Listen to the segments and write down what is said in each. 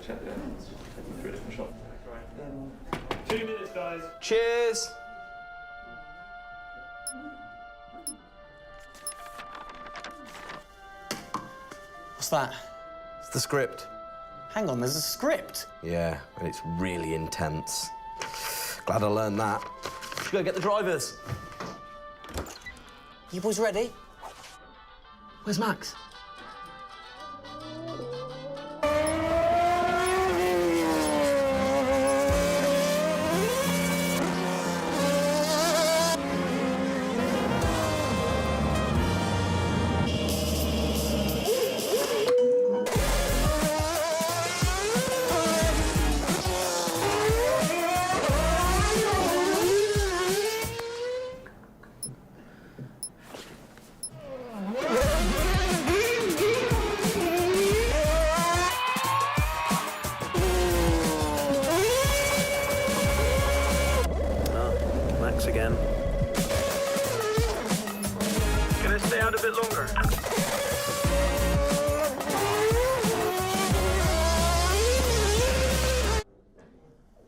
check there. Taking through a different shop. 2 minutes, guys. Cheers. What's that? It's the script. Hang on, there's a script? Yeah, and it's really intense. Glad I learned that. Should go get the drivers. You boys ready? Where's Max? Again. Can I stay out a bit longer?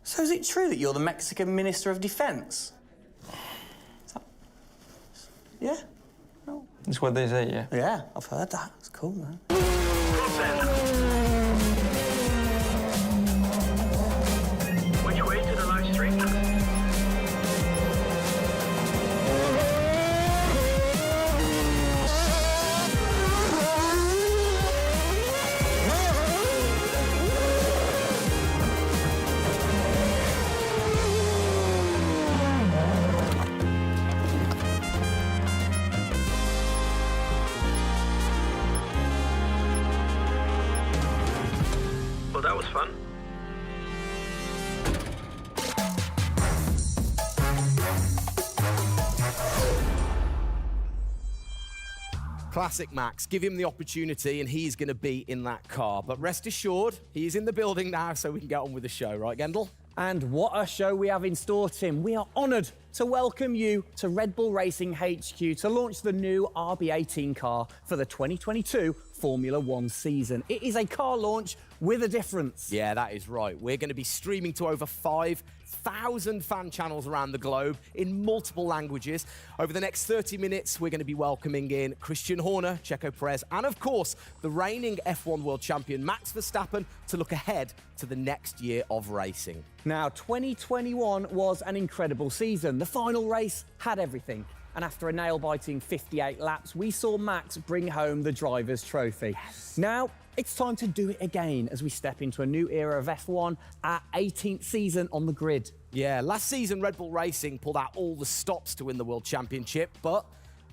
So is it true that you're the Mexican Minister of Defense? Yeah? No. That's what they say, yeah. Yeah, I've heard that. It's cool, man. Which way to the live stream? Classic Max. Give him the opportunity and he's going to be in that car. But rest assured, he's in the building now, so we can get on with the show. Right, Gendel? And what a show we have in store, Tim. We are honoured to welcome you to Red Bull Racing HQ to launch the new RB18 car for the 2022 Formula One season. It is a car launch with a difference. Yeah, that is right. We're going to be streaming to over 5,000 fan channels around the globe in multiple languages. Over the next 30 minutes, we're going to be welcoming in Christian Horner, Checo Perez, and of course, the reigning F1 world champion Max Verstappen to look ahead to the next year of racing. Now, 2021 was an incredible season. The final race had everything. And after a nail-biting 58 laps, we saw Max bring home the Drivers' Trophy. Yes. Now, it's time to do it again as we step into a new era of F1, our 18th season on the grid. Yeah, last season Red Bull Racing pulled out all the stops to win the World Championship, but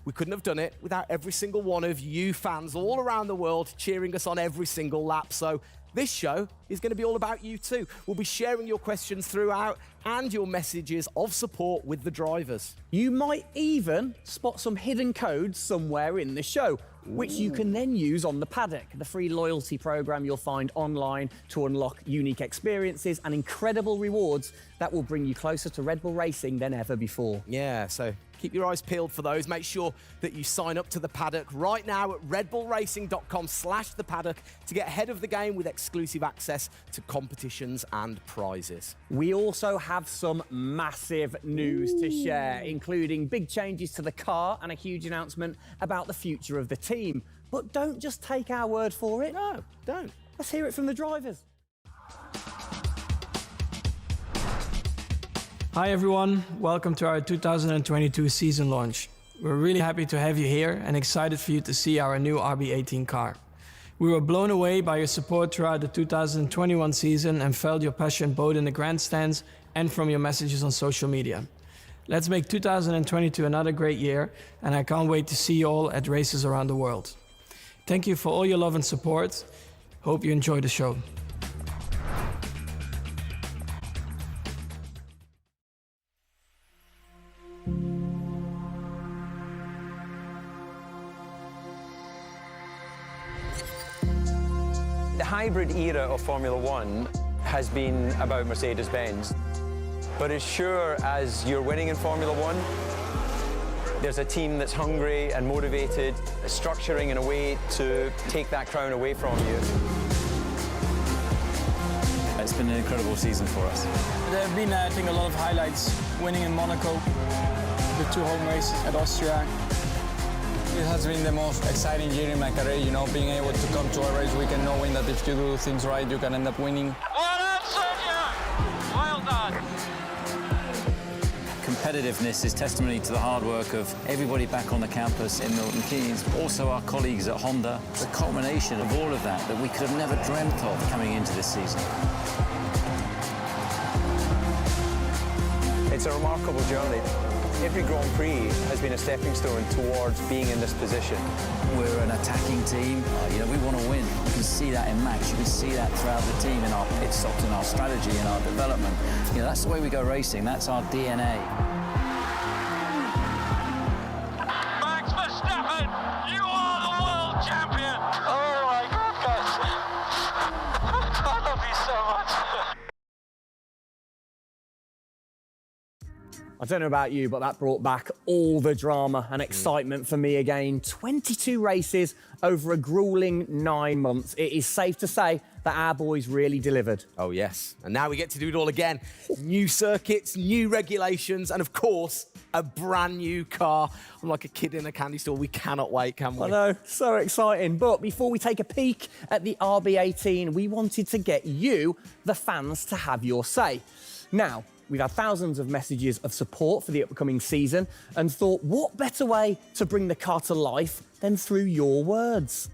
we couldn't have done it without every single one of you fans all around the world cheering us on every single lap. So this show is going to be all about you too. We'll be sharing your questions throughout and your messages of support with the drivers. You might even spot some hidden codes somewhere in the show, which you can then use on the paddock, the free loyalty program you'll find online to unlock unique experiences and incredible rewards that will bring you closer to Red Bull Racing than ever before. Yeah, so keep your eyes peeled for those. Make sure that you sign up to the paddock right now at redbullracing.com/the paddock to get ahead of the game with exclusive access to competitions and prizes. We also have some massive news to share, including big changes to the car and a huge announcement about the future of the team. But don't just take our word for it. No, don't. Let's hear it from the drivers. Hi everyone, welcome to our 2022 season launch. We're really happy to have you here and excited for you to see our new RB18 car. We were blown away by your support throughout the 2021 season and felt your passion both in the grandstands and from your messages on social media. Let's make 2022 another great year, and I can't wait to see you all at races around the world. Thank you for all your love and support. Hope you enjoy the show. The hybrid era of Formula One has been about Mercedes-Benz. But as sure as you're winning in Formula One, there's a team that's hungry and motivated, structuring in a way to take that crown away from you. It's been an incredible season for us. There have been, I think, a lot of highlights. Winning in Monaco, the 2 home races at Austria. It has been the most exciting year in my career, you know, being able to come to a race weekend knowing that if you do things right, you can end up winning. Well done, Sergio! Well done. Competitiveness is testimony to the hard work of everybody back on the campus in Milton Keynes, also our colleagues at Honda. It's a culmination of all of that we could have never dreamt of coming into this season. It's a remarkable journey. Every Grand Prix has been a stepping stone towards being in this position. We're an attacking team. You know, we want to win. You can see that in Max. You can see that throughout the team in our pit stops, in our strategy, in our development. You know, that's the way we go racing. That's our DNA. Max Verstappen, you are the world champion! Oh my goodness! I love you so much! I don't know about you, but that brought back all the drama and excitement for me again. 22 races over a grueling 9 months. It is safe to say that our boys really delivered. Oh, yes. And now we get to do it all again. New circuits, new regulations, and of course, a brand new car. I'm like a kid in a candy store. We cannot wait, can we? I know, so exciting. But before we take a peek at the RB18, we wanted to get you, the fans, to have your say. Now, we've had thousands of messages of support for the upcoming season and thought, what better way to bring the car to life than through your words?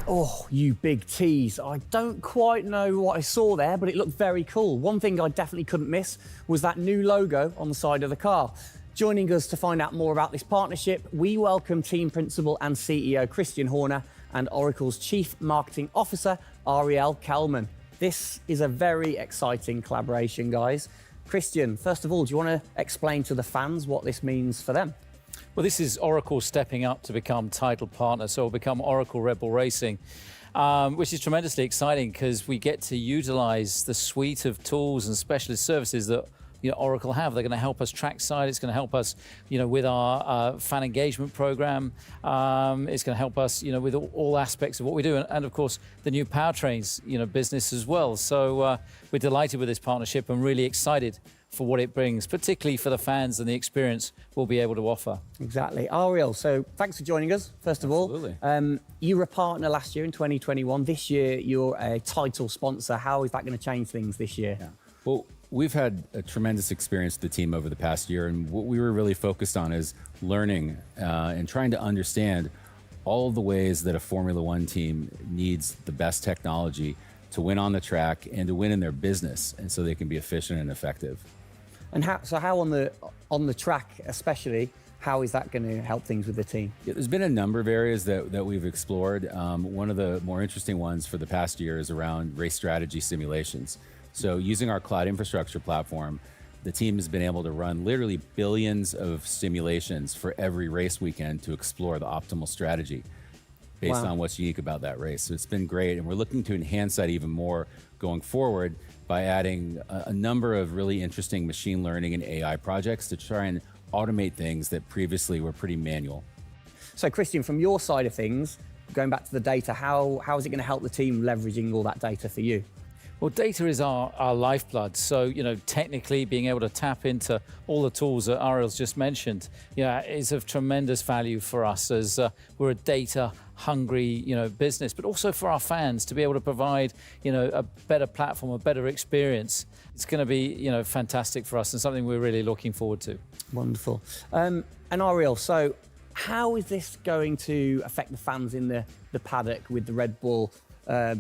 Oh, you big tease. I don't quite know what I saw there, but it looked very cool. One thing I definitely couldn't miss was that new logo on the side of the car. Joining us to find out more about this partnership, we welcome Team Principal and CEO Christian Horner and Oracle's Chief Marketing Officer, Ariel Kelman. This is a very exciting collaboration, guys. Christian, first of all, do you want to explain to the fans what this means for them? Well, this is Oracle stepping up to become title partner, so it'll become Oracle Red Bull Racing, which is tremendously exciting because we get to utilize the suite of tools and specialist services that Oracle have. They're going to help us trackside. It's going to help us, with our fan engagement program. It's going to help us, with all aspects of what we do, and of course the new powertrains, business as well. So we're delighted with this partnership and really excited for what it brings, particularly for the fans and the experience we'll be able to offer. Exactly. Ariel, so thanks for joining us, first of all. You were a partner last year in 2021. This year, you're a title sponsor. How is that going to change things this year? Yeah. Well, we've had a tremendous experience with the team over the past year, and what we were really focused on is learning and trying to understand all of the ways that a Formula One team needs the best technology to win on the track and to win in their business, and so they can be efficient and effective. And how on the track especially, how is that going to help things with the team? Yeah, there's been a number of areas that we've explored. One of the more interesting ones for the past year is around race strategy simulations. So using our cloud infrastructure platform, the team has been able to run literally billions of simulations for every race weekend to explore the optimal strategy based on what's unique about that race. So it's been great, and we're looking to enhance that even more going forward by adding a number of really interesting machine learning and AI projects to try and automate things that previously were pretty manual. So Christian, from your side of things, going back to the data, how is it going to help the team leveraging all that data for you? Well, data is our lifeblood. So, technically being able to tap into all the tools that Ariel's just mentioned, is of tremendous value for us as we're a data-hungry, business, but also for our fans to be able to provide, a better platform, a better experience. It's going to be, fantastic for us and something we're really looking forward to. Wonderful. And Ariel, so how is this going to affect the fans in the paddock with the Red Bull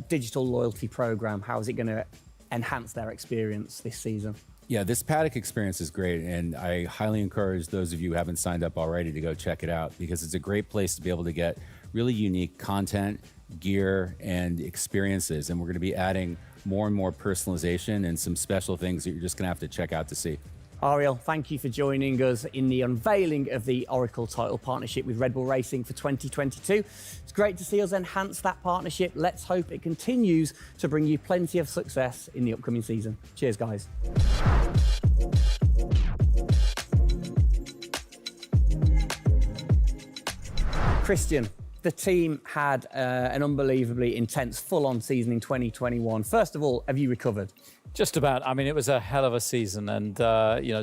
digital loyalty program? How is it going to enhance their experience this season? Yeah, this paddock experience is great, and I highly encourage those of you who haven't signed up already to go check it out, because it's a great place to be able to get really unique content, gear, and experiences. And we're going to be adding more and more personalization and some special things that you're just going to have to check out to see. Ariel, thank you for joining us in the unveiling of the Oracle title partnership with Red Bull Racing for 2022. It's great to see us enhance that partnership. Let's hope it continues to bring you plenty of success in the upcoming season. Cheers, guys. Christian, the team had an unbelievably intense, full-on season in 2021. First of all, have you recovered? Just about. I mean, it was a hell of a season, and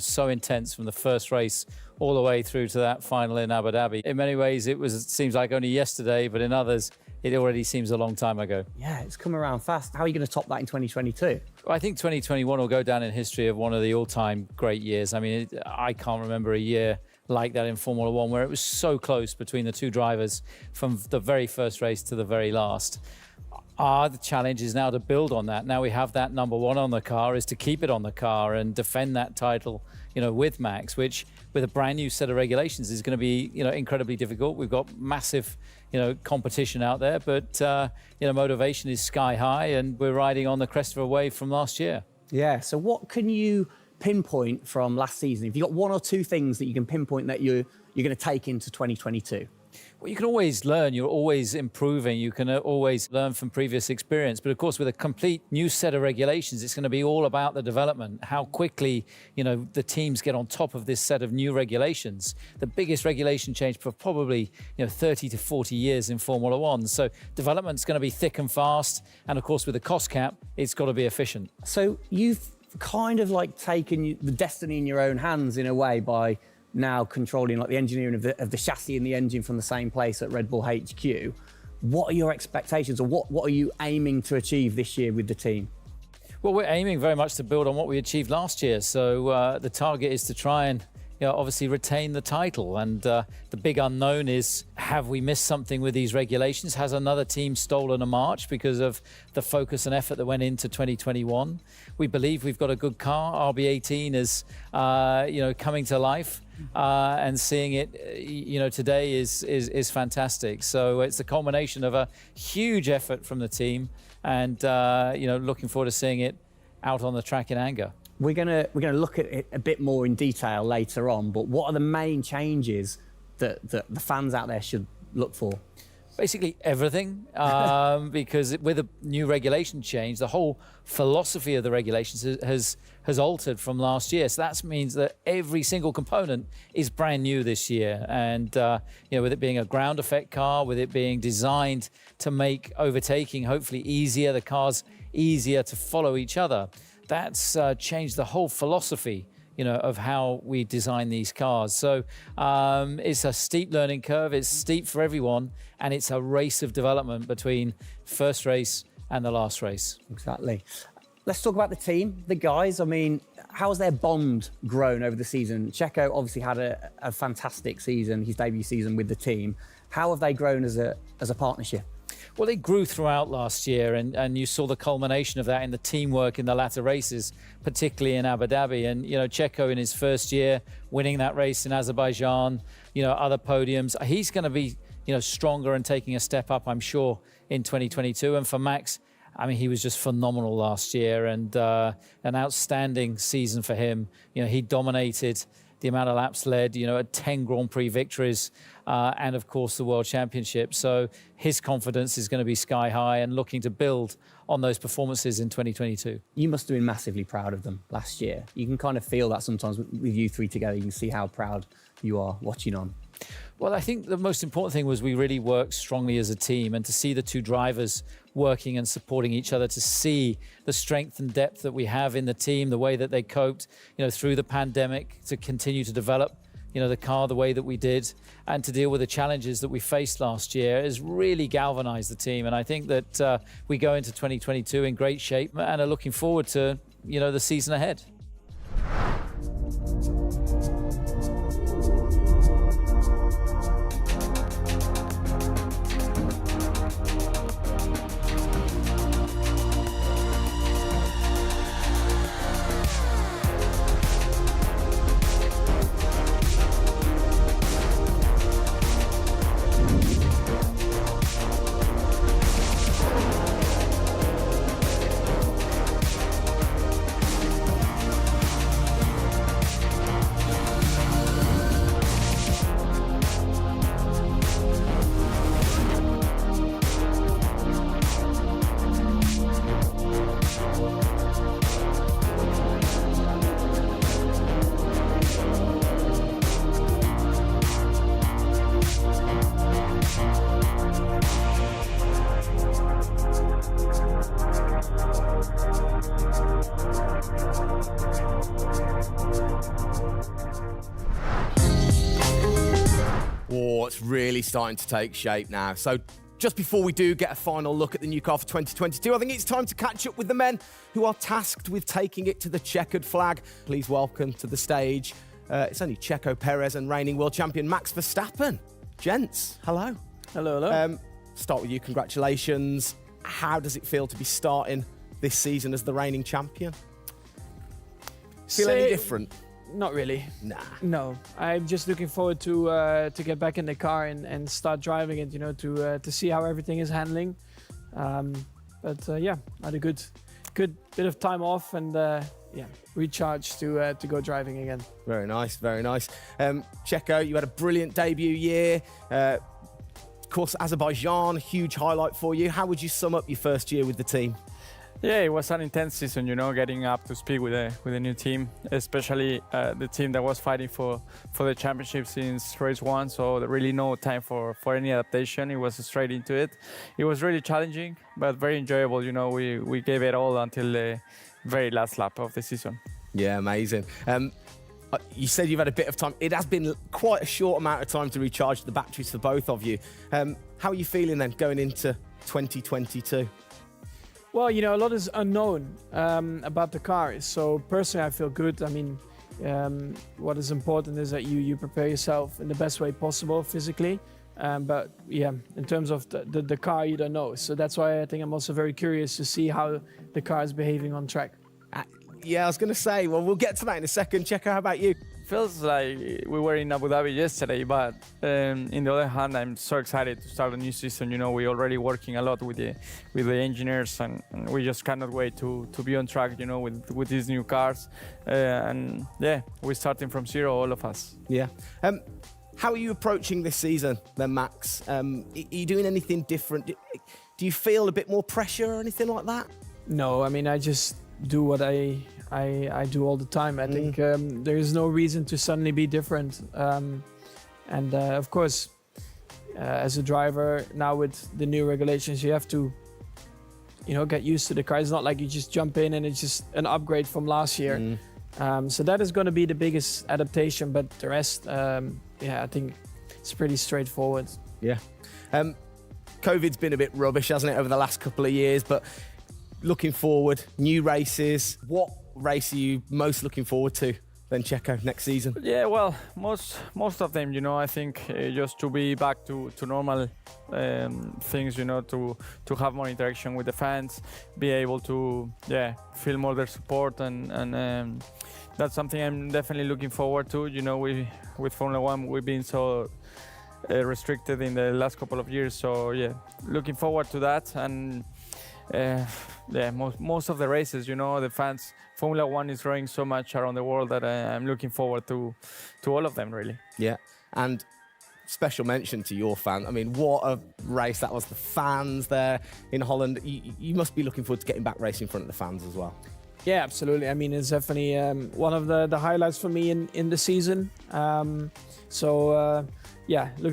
so intense from the first race all the way through to that final in Abu Dhabi. In many ways, it seems like only yesterday, but in others, it already seems a long time ago. Yeah, it's come around fast. How are you going to top that in 2022? Well, I think 2021 will go down in history of one of the all-time great years. I mean, I can't remember a year like that in Formula One where it was so close between the two drivers from the very first race to the very last. The challenge is now to build on that. Now we have that number one on the car, is to keep it on the car and defend that title, with Max, which with a brand new set of regulations is going to be, incredibly difficult. We've got massive, competition out there, but, motivation is sky high, and we're riding on the crest of a wave from last year. Yeah, so what can you pinpoint from last season? If you've got one or two things that you can pinpoint that you're going to take into 2022? Well, you can always learn. You're always improving. You can always learn from previous experience. But of course, with a complete new set of regulations, it's going to be all about the development, how quickly, the teams get on top of this set of new regulations. The biggest regulation change for probably, 30 to 40 years in Formula One. So development's going to be thick and fast. And of course, with the cost cap, it's got to be efficient. So you've kind of like taken the destiny in your own hands in a way by now controlling like the engineering of the chassis and the engine from the same place at Red Bull HQ. What are your expectations, or what are you aiming to achieve this year with the team? Well, we're aiming very much to build on what we achieved last year. So the target is to try and obviously retain the title. And the big unknown is, have we missed something with these regulations? Has another team stolen a march because of the focus and effort that went into 2021? We believe we've got a good car. RB18 is, coming to life. And seeing it, today is fantastic. So it's a culmination of a huge effort from the team, and looking forward to seeing it out on the track in anger. We're gonna look at it a bit more in detail later on. But what are the main changes that the fans out there should look for? Basically everything, because with a new regulation change, the whole philosophy of the regulations has altered from last year. So that means that every single component is brand new this year. And with it being a ground effect car, with it being designed to make overtaking hopefully easier, the cars easier to follow each other, that's changed the whole philosophy of how we design these cars. So it's a steep learning curve. It's steep for everyone, and it's a race of development between first race and the last race. Exactly. Let's talk about the team, the guys. I mean, how's their bond grown over the season? Checo obviously had a fantastic season, his debut season with the team. How have they grown as a partnership? Well, they grew throughout last year, and you saw the culmination of that in the teamwork in the latter races, particularly in Abu Dhabi. And, Checo in his first year, winning that race in Azerbaijan, other podiums. He's going to be, stronger and taking a step up, I'm sure, in 2022. And for Max, I mean, he was just phenomenal last year, and an outstanding season for him. He dominated the amount of laps led, 10 Grand Prix victories, and of course the World Championship. So his confidence is going to be sky high and looking to build on those performances in 2022. You must have been massively proud of them last year. You can kind of feel that sometimes with you three together. You can see how proud you are watching on. Well, I think the most important thing was we really worked strongly as a team, and to see the two drivers working and supporting each other, to see the strength and depth that we have in the team, the way that they coped, through the pandemic, to continue to develop, the car the way that we did, and to deal with the challenges that we faced last year has really galvanized the team. And I think that we go into 2022 in great shape and are looking forward to, the season ahead. Oh, it's really starting to take shape now. So just before we do get a final look at the new car for 2022, I think it's time to catch up with the men who are tasked with taking it to the checkered flag. Please welcome to the stage, it's only Checo Perez and reigning world champion Max Verstappen. Gents, hello. Hello, hello. Start with you, congratulations. How does it feel to be starting this season as the reigning champion? Feel any different? Not really. Nah. No, I'm just looking forward to get back in the car and start driving it. To see how everything is handling. Yeah, I had a good bit of time off and recharge to go driving again. Very nice, very nice. Checo, you had a brilliant debut year. Of course, Azerbaijan, huge highlight for you. How would you sum up your first year with the team? Yeah, it was an intense season, getting up to speed with a new team, especially the team that was fighting for the championship since race one. So there really no time for any adaptation. It was straight into it. It was really challenging, but very enjoyable. We gave it all until the very last lap of the season. Yeah, amazing. You said you've had a bit of time. It has been quite a short amount of time to recharge the batteries for both of you. How are you feeling then going into 2022? Well, a lot is unknown about the car. So personally, I feel good. I mean, What is important is that you prepare yourself in the best way possible physically. But yeah, in terms of the car, you don't know. So that's why I think I'm also very curious to see how the car is behaving on track. Yeah, I was going to say, well, we'll get to that in a second. Checo, how about you? Feels like we were in Abu Dhabi yesterday, but in the other hand, I'm so excited to start a new season. You know, we're already working a lot with the engineers, and we just cannot wait to be on track. You know, with these new cars, and yeah, we're starting from zero, all of us. Yeah. How are you approaching this season, then, Max? Are you doing anything different? Do you feel a bit more pressure or anything like that? No, I mean, I just do what I do all the time. I think there is no reason to suddenly be different. And of course, as a driver, now with the new regulations, you have to, get used to the car. It's not like you just jump in and it's just an upgrade from last year. So that is going to be the biggest adaptation, but the rest, I think it's pretty straightforward. Yeah. COVID's been a bit rubbish, hasn't it, over the last couple of years, but looking forward, new races. What race are you most looking forward to then, Checo, next season? Yeah, well, most of them, I think just to be back to normal things, to have more interaction with the fans, be able to, feel more their support, and that's something I'm definitely looking forward to. With Formula One, we've been so restricted in the last couple of years, so looking forward to that. And most of the races, the fans, Formula One is growing so much around the world that I'm looking forward to all of them, really. Yeah, and special mention to your fans. I mean, what a race that was. The fans there in Holland. You must be looking forward to getting back racing in front of the fans as well. Yeah, absolutely. I mean, it's definitely one of the highlights for me in the season. Looking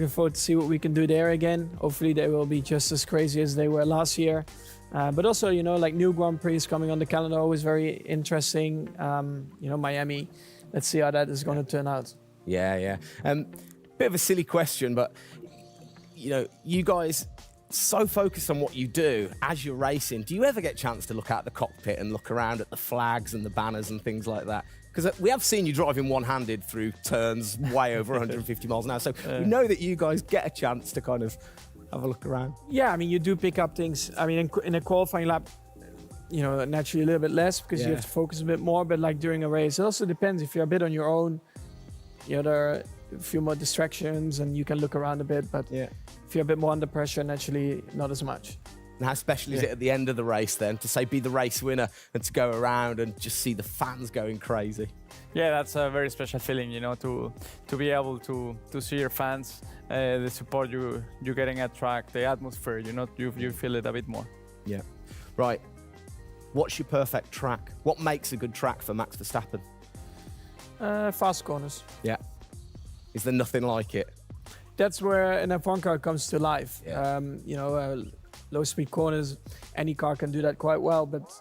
forward to see what we can do there again. Hopefully they will be just as crazy as they were last year. But also, like new Grand Prix coming on the calendar, always very interesting. Miami, let's see how that is going to turn out. Yeah. Bit of a silly question, but, you guys so focused on what you do as you're racing. Do you ever get a chance to look out the cockpit and look around at the flags and the banners and things like that? Because we have seen you driving one-handed through turns way over 150 miles an hour. So we know that you guys get a chance to kind of have a look around. Yeah, I mean, you do pick up things. I mean, in a qualifying lap, naturally a little bit less because you have to focus a bit more. But like during a race, it also depends. If you're a bit on your own, there are a few more distractions and you can look around a bit. But if you're a bit more under pressure, naturally not as much. And how special is it at the end of the race then to say be the race winner and to go around and just see the fans going crazy? Yeah, that's a very special feeling, to be able to see your fans, the support you're getting at track, the atmosphere, you feel it a bit more. Yeah. Right. What's your perfect track? What makes a good track for Max Verstappen? Fast corners. Yeah. Is there nothing like it? That's where an F1 car comes to life. Yeah. Low-speed corners, any car can do that quite well, but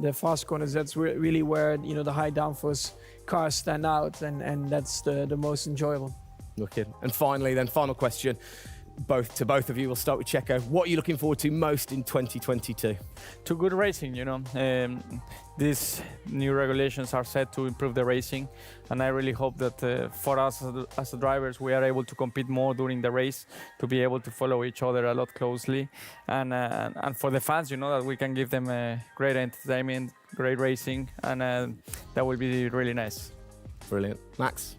the fast corners, that's really where, the high downforce cars stand out, and that's the most enjoyable. Looking. And finally, then, final question, both of you. We'll start with Checo. What are you looking forward to most in 2022? To good racing, these new regulations are set to improve the racing, and I really hope that for us as the drivers, we are able to compete more during the race, to be able to follow each other a lot closely, and for the fans, that we can give them great entertainment, great racing, and that will be really nice. Brilliant. Max?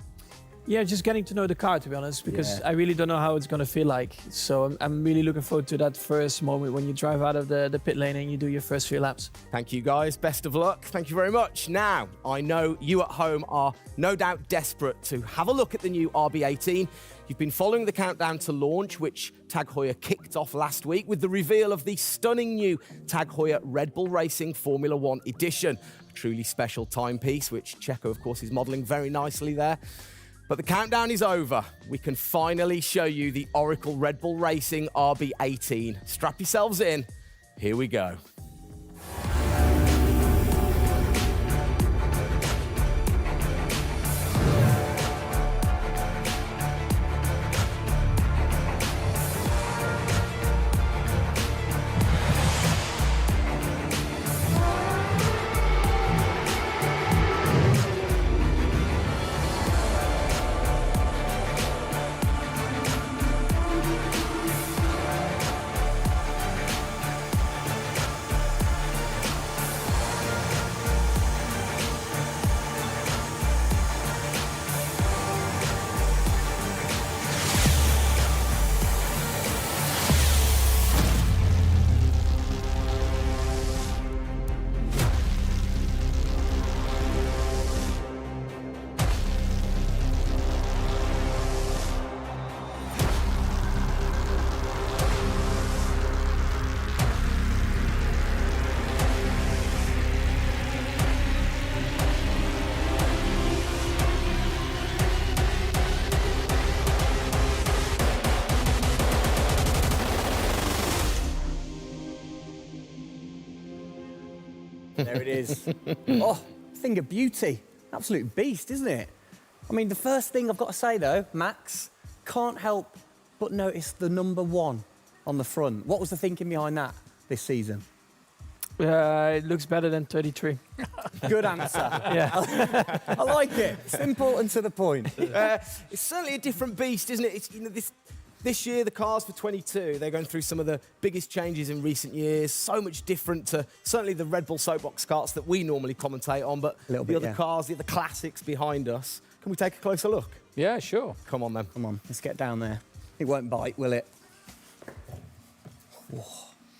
Yeah, just getting to know the car, to be honest, because I really don't know how it's going to feel like. So I'm really looking forward to that first moment when you drive out of the pit lane and you do your first few laps. Thank you, guys. Best of luck. Thank you very much. Now, I know you at home are no doubt desperate to have a look at the new RB18. You've been following the countdown to launch, which Tag Heuer kicked off last week with the reveal of the stunning new Tag Heuer Red Bull Racing Formula One edition. A truly special timepiece, which Checo, of course, is modelling very nicely there. But the countdown is over. We can finally show you the Oracle Red Bull Racing RB18. Strap yourselves in. Here we go. There it is. Oh, thing of beauty. Absolute beast, isn't it? I mean, the first thing I've got to say, though, Max, can't help but notice the number 1 on the front. What was the thinking behind that this season? It looks better than 33. Good answer. Yeah. I like it. Simple and to the point. It's certainly a different beast, isn't it? It's, you know, this year, the cars for 22, they're going through some of the biggest changes in recent years. So much different to certainly the Red Bull soapbox karts that we normally commentate on, but the other cars, the other classics behind us. Can we take a closer look? Yeah, sure. Come on, then. Come on, let's get down there. It won't bite, will it? Whoa.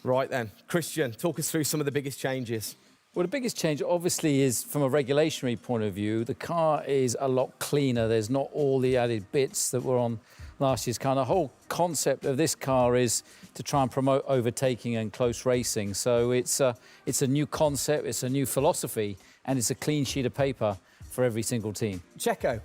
Right then, Christian, talk us through some of the biggest changes. Well, the biggest change obviously is from a regulatory point of view. The car is a lot cleaner. There's not all the added bits that were on last year's car. And the whole concept of this car is to try and promote overtaking and close racing. So it's a new concept, it's a new philosophy, and it's a clean sheet of paper for every single team. Checo,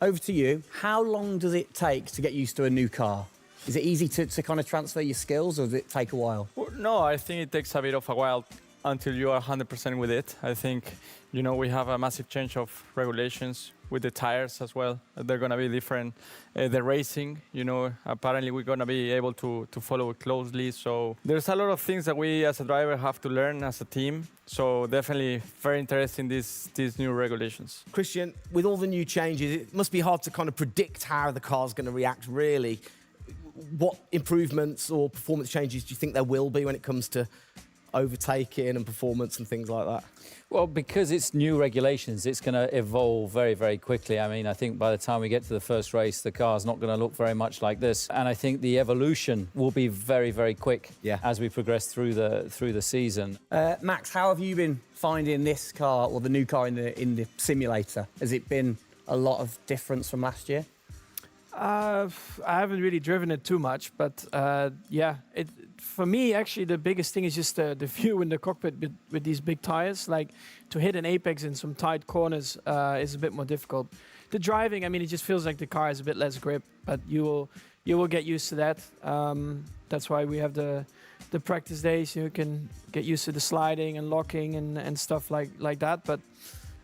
over to you. How long does it take to get used to a new car? Is it easy to kind of transfer your skills, or does it take a while? Well, no, I think it takes a bit of a while until you are 100% with it. I think, you know, we have a massive change of regulations with the tires as well. They're going to be different. The racing, you know, apparently we're going to be able to follow it closely. So there's a lot of things that we as a driver have to learn as a team. So definitely very interesting, these new regulations. Christian, with all the new changes, it must be hard to kind of predict how the car's going to react, really. What improvements or performance changes do you think there will be when it comes to overtaking and performance and things like that? Well, because it's new regulations, it's going to evolve very, very quickly. I mean, I think by the time we get to the first race, the car's not going to look very much like this. And I think the evolution will be very, very quick as we progress through the season. Max, how have you been finding this car, or the new car in the simulator? Has it been a lot of difference from last year? I haven't really driven it too much, but yeah, for me, actually, the biggest thing is just the view in the cockpit with these big tires. Like, to hit an apex in some tight corners is a bit more difficult. The driving, I mean, it just feels like the car has a bit less grip, but you will get used to that. That's why we have the practice days. You can get used to the sliding and locking and stuff like that. But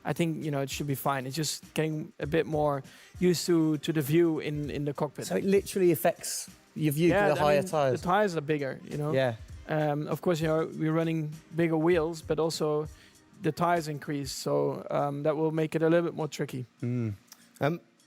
I think, you know, it should be fine. It's just getting a bit more used to the view in the cockpit. So it literally affects your view to the higher tyres? The tyres are bigger, you know. Yeah. Of course, you know, we're running bigger wheels, but also the tyres increase. So that will make it a little bit more tricky. Mm.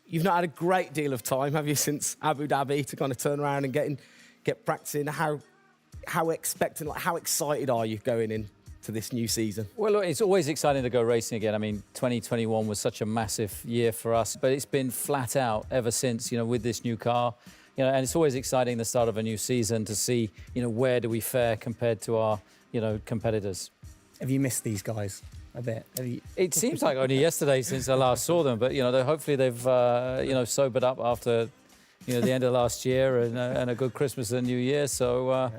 You've not had a great deal of time, have you, since Abu Dhabi to kind of turn around and get practicing? How expectant, like, how excited are you going in to this new season? Well, look, it's always exciting to go racing again. I mean, 2021 was such a massive year for us, but it's been flat out ever since, you know, with this new car. You know, and it's always exciting the start of a new season to see, you know, where do we fare compared to our, you know, competitors. Have you missed these guys a bit? It seems like only yesterday since I last saw them, but, you know, hopefully they've, you know, sobered up after, you know, the end of last year and a good Christmas and New Year. So,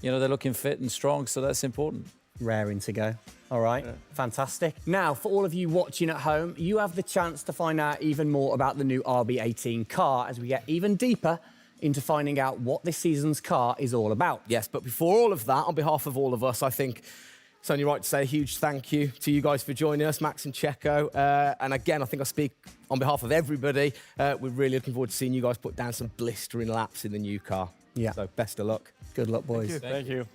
you know, they're looking fit and strong, so that's important. Raring to go. All right, fantastic. Now, for all of you watching at home, you have the chance to find out even more about the new RB18 car as we get even deeper into finding out what this season's car is all about. Yes, but before all of that, on behalf of all of us, I think it's only right to say a huge thank you to you guys for joining us, Max and Checo. And again, I think I speak on behalf of everybody. We're really looking forward to seeing you guys put down some blistering laps in the new car. Yeah. So best of luck. Good luck, boys. Thank you.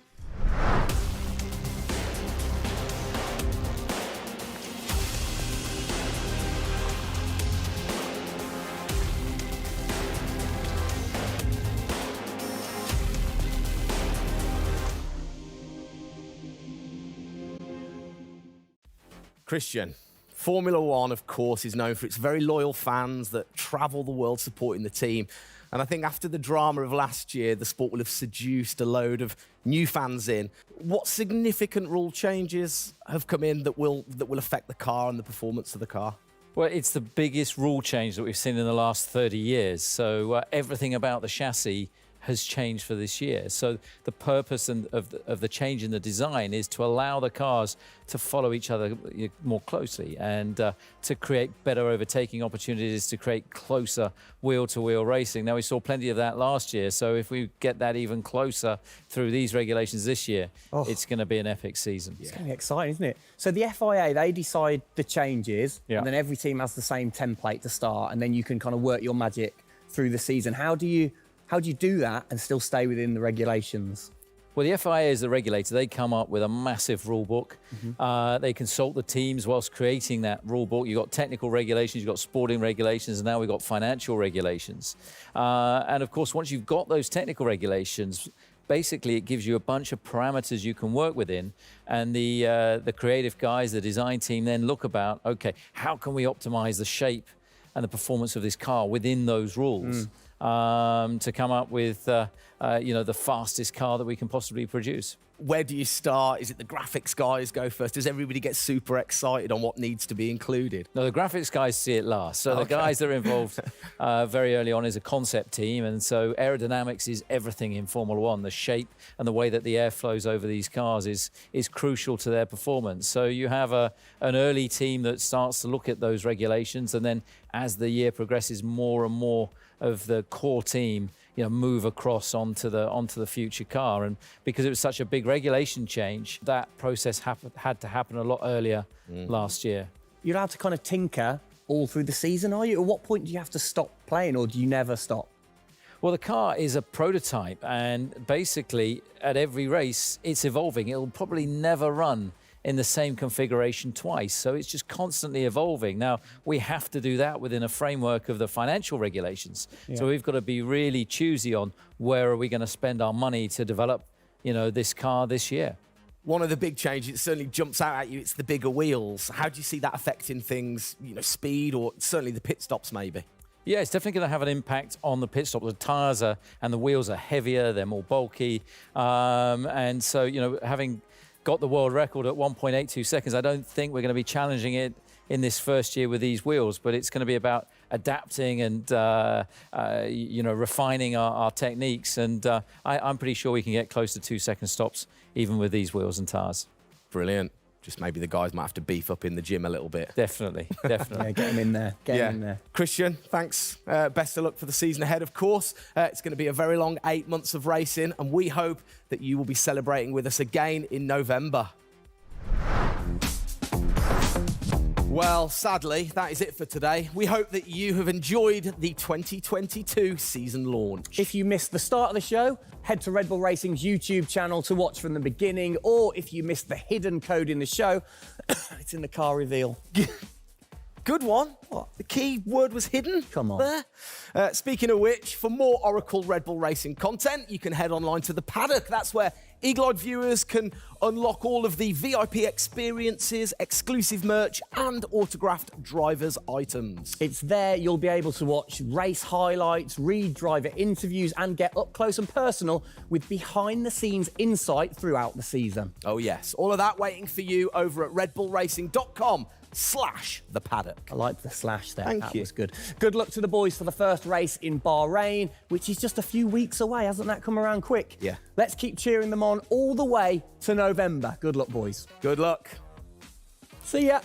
Christian, Formula One, of course, is known for its very loyal fans that travel the world supporting the team. And I think after the drama of last year, the sport will have seduced a load of new fans in. What significant rule changes have come in that will affect the car and the performance of the car? Well, it's the biggest rule change that we've seen in the last 30 years. So everything about the chassis has changed for this year. So the purpose of the change in the design is to allow the cars to follow each other more closely and to create better overtaking opportunities, to create closer wheel-to-wheel racing. Now, we saw plenty of that last year, so if we get that even closer through these regulations this year, it's going to be an epic season. It's going to be exciting, isn't it? So the FIA, they decide the changes, and then every team has the same template to start, and then you can kind of work your magic through the season. How do you do that and still stay within the regulations? Well, the FIA is the regulator. They come up with a massive rule book. They consult the teams whilst creating that rule book. You've got technical regulations, you've got sporting regulations, and now we've got financial regulations. And of course, once you've got those technical regulations, basically it gives you a bunch of parameters you can work within. And the creative guys, the design team then look about, okay, how can we optimize the shape and the performance of this car within those rules? To come up with, the fastest car that we can possibly produce. Where do you start? Is it the graphics guys go first? Does everybody get super excited on what needs to be included? No, the graphics guys see it last. So the guys that are involved very early on is a concept team. And so aerodynamics is everything in Formula One. The shape and the way that the air flows over these cars is crucial to their performance. So you have an early team that starts to look at those regulations. And then as the year progresses, more and more of the core team move across onto the future car. And because it was such a big regulation change, that process had to happen a lot earlier last year. You're allowed to kind of tinker all through the season, are you? At what point do you have to stop playing, or do you never stop? Well, the car is a prototype, and basically at every race it's evolving. It'll probably never run in the same configuration twice. So it's just constantly evolving. Now, we have to do that within a framework of the financial regulations. So we've got to be really choosy on where are we going to spend our money to develop, this car this year. One of the big changes, it certainly jumps out at you, it's the bigger wheels. How do you see that affecting things, speed, or certainly the pit stops maybe? Yeah, it's definitely going to have an impact on the pit stop. The tyres and the wheels are heavier, they're more bulky. And so, having got the world record at 1.82 seconds. I don't think we're going to be challenging it in this first year with these wheels, but it's going to be about adapting and, refining our techniques. And I'm pretty sure we can get close to 2-second stops even with these wheels and tyres. Brilliant. Just maybe the guys might have to beef up in the gym a little bit. Definitely. Yeah, get them in there. Get them in there. Christian, thanks. Best of luck for the season ahead, of course. It's going to be a very long 8 months of racing, and we hope that you will be celebrating with us again in November. Well, sadly, that is it for today. We hope that you have enjoyed the 2022 season launch. If you missed the start of the show, head to Red Bull Racing's YouTube channel to watch from the beginning, or if you missed the hidden code in the show, it's in the car reveal. Good one. What? The key word was hidden? Come on. There. Speaking of which, for more Oracle Red Bull Racing content, you can head online to the paddock. That's where Eagle-eyed viewers can unlock all of the VIP experiences, exclusive merch, and autographed drivers' items. It's there you'll be able to watch race highlights, read driver interviews, and get up close and personal with behind-the-scenes insight throughout the season. Oh, yes. All of that waiting for you over at redbullracing.com/the paddock. I like the slash there. Thank that you. was good. Good luck to the boys for the first race in Bahrain, which is just a few weeks away. Hasn't that come around quick? Yeah. Let's keep cheering them on all the way to November. Good luck, boys. Good luck. See ya.